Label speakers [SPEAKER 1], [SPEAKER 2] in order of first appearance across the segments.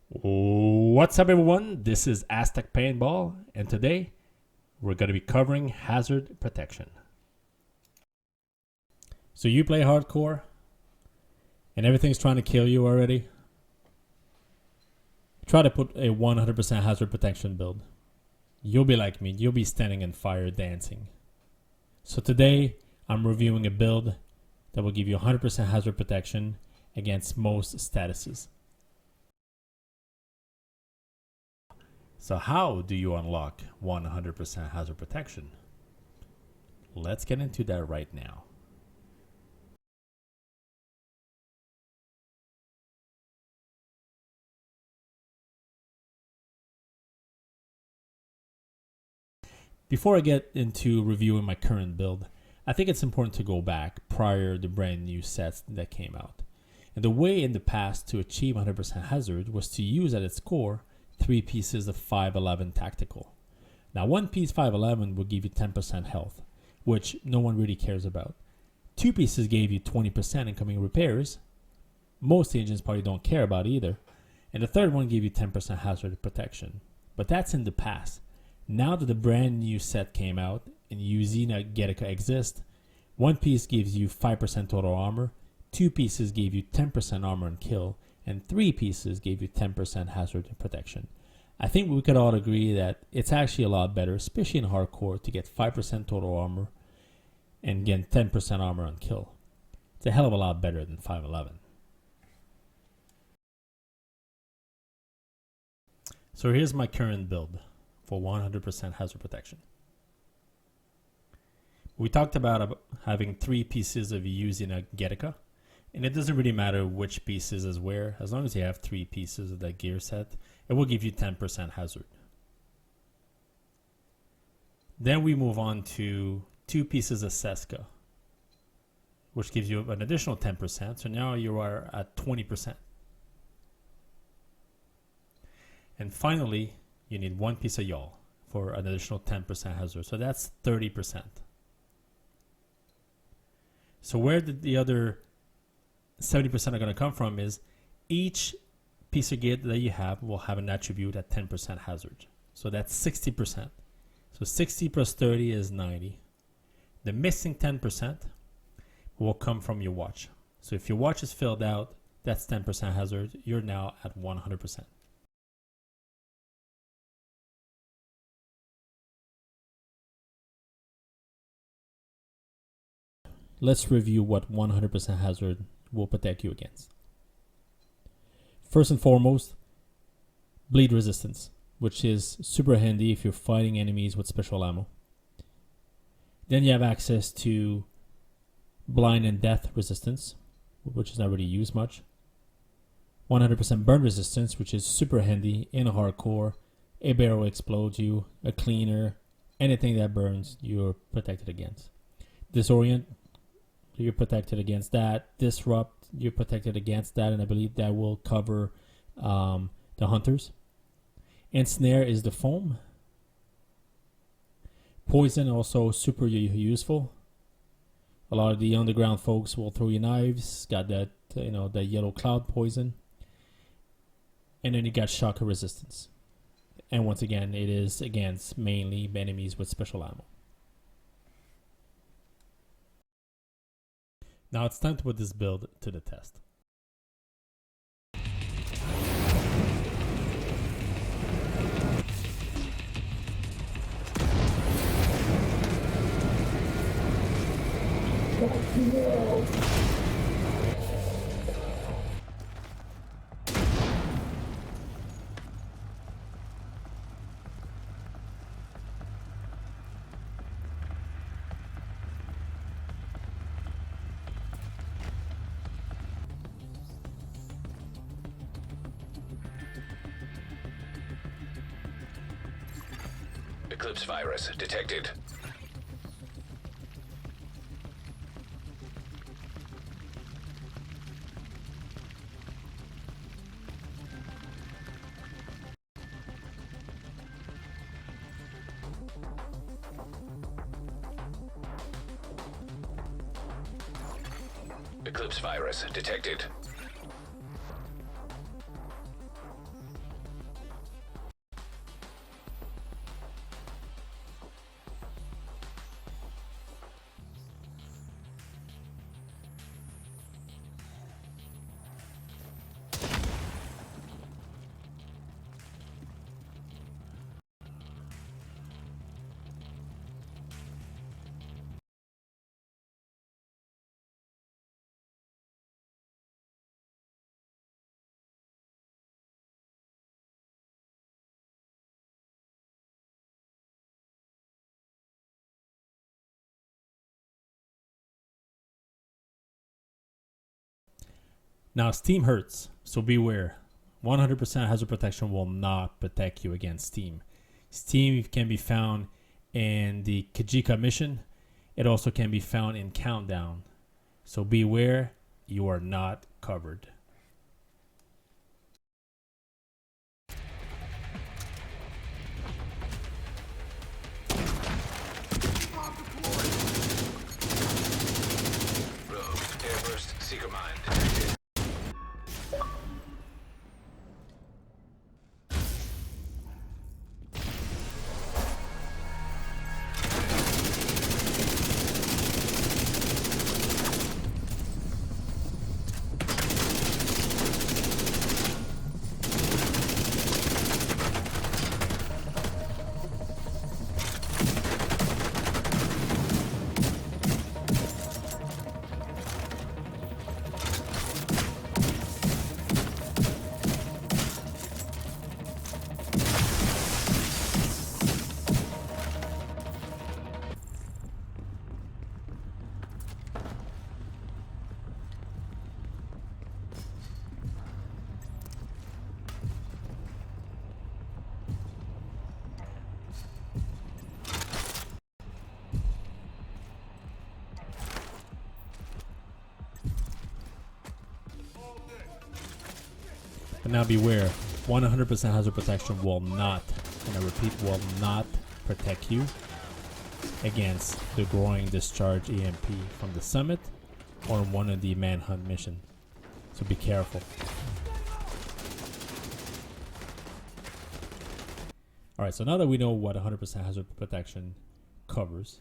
[SPEAKER 1] What's up, everyone? This is AZTEK Paintball, and today we're going to be covering hazard protection. So you play hardcore and everything's trying to kill you already. Try to put a 100% hazard protection build. You'll be like me, you'll be standing in fire dancing. So today I'm reviewing a build that will give you 100% hazard protection against most statuses. So how do you unlock 100% hazard protection? Let's get into that right now. Before I get into reviewing my current build, I think it's important to go back prior to the brand new sets that came out. And the way in the past to achieve 100% hazard was to use at its core 3 pieces of 511 tactical. Now 1 piece 511 will give you 10% health, which no one really cares about. 2 pieces gave you 20% incoming repairs. Most agents probably don't care about either. And the third one gave you 10% hazard protection. But that's in the past. Now that the brand new set came out and AZTEK exists, 1 piece gives you 5% total armor, 2 pieces gave you 10% armor and kill, and 3 pieces gave you 10% hazard protection. I think we could all agree that it's actually a lot better, especially in hardcore, to get 5% total armor and get 10% armor and kill. It's a hell of a lot better than 511. So here's my current build for 100% hazard protection. We talked about having 3 pieces of AZTEK. And it doesn't really matter which pieces is where, as long as you have 3 pieces of that gear set, it will give you 10% hazard. Then we move on to 2 pieces of SESCA, which gives you an additional 10%, so now you are at 20%. And finally, you need 1 piece of yawl for an additional 10% hazard, so that's 30%. So where did the other 70% are going to come from is each piece of gear that you have will have an attribute at 10% hazard. So that's 60%. So 60 plus 30 is 90. The missing 10% will come from your watch. So if your watch is filled out, that's 10% hazard. You're now at 100%. Let's review what 100% hazard will protect you against. First and foremost, bleed resistance, which is super handy if you're fighting enemies with special ammo. Then you have access to blind and death resistance, which is not really used much. 100% burn resistance, which is super handy in a hardcore. A barrel explodes you, a cleaner, anything that burns, you're protected against. Disorient, you're protected against that. Disrupt, you're protected against that, and I believe that will cover the hunters. Ensnare is the foam. Poison also super useful. A lot of the underground folks will throw you knives. Got that that yellow cloud poison. And then you got shocker resistance. And once again, it is against mainly enemies with special ammo. Now it's time to put this build to the test.
[SPEAKER 2] Eclipse virus detected. Eclipse virus detected.
[SPEAKER 1] Now, steam hurts, so beware. 100% hazard protection will not protect you against steam. Steam can be found in the Kajika mission. It also can be found in Countdown. So beware, you are not covered.
[SPEAKER 2] Rogue, airburst, seeker mine detected.
[SPEAKER 1] But now beware, 100% hazard protection will not, and I repeat, will not protect you against the growing discharge EMP from the summit or one of the manhunt mission. So be careful. Alright, so now that we know what 100% hazard protection covers,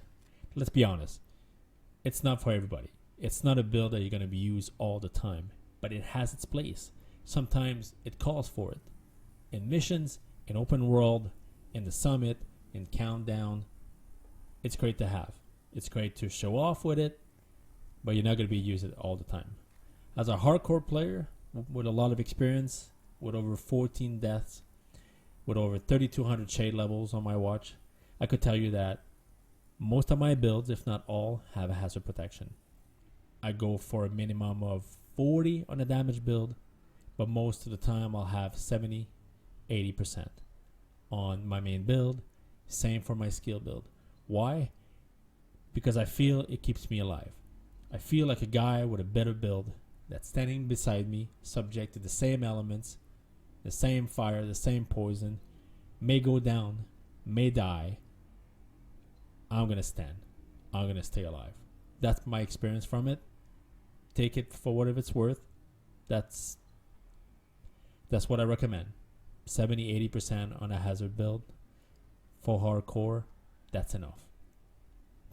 [SPEAKER 1] let's be honest. It's not for everybody. It's not a build that you're going to be used all the time, but it has its place. Sometimes it calls for it. In missions, in open world, in the summit, in countdown, it's great to have. It's great to show off with it, but you're not going to be using it all the time. As a hardcore player with a lot of experience, with over 14 deaths, with over 3,200 shade levels on my watch, I could tell you that most of my builds, if not all, have a hazard protection. I go for a minimum of 40 on a damage build, but most of the time I'll have 70, 80% on my main build. Same for my skill build. Why? Because I feel it keeps me alive. I feel like a guy with a better build that's standing beside me, subject to the same elements, the same fire, the same poison, may go down, may die. I'm going to stand. I'm going to stay alive. That's my experience from it. Take it for whatever it's worth. That's what I recommend. 70-80% on a hazard build. For hardcore, that's enough.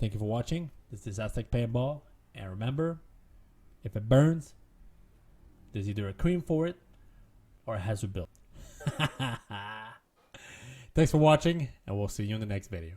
[SPEAKER 1] Thank you for watching. This is AZTEK Paintball. And remember, if it burns, there's either a cream for it or a hazard build. Thanks for watching, and we'll see you in the next video.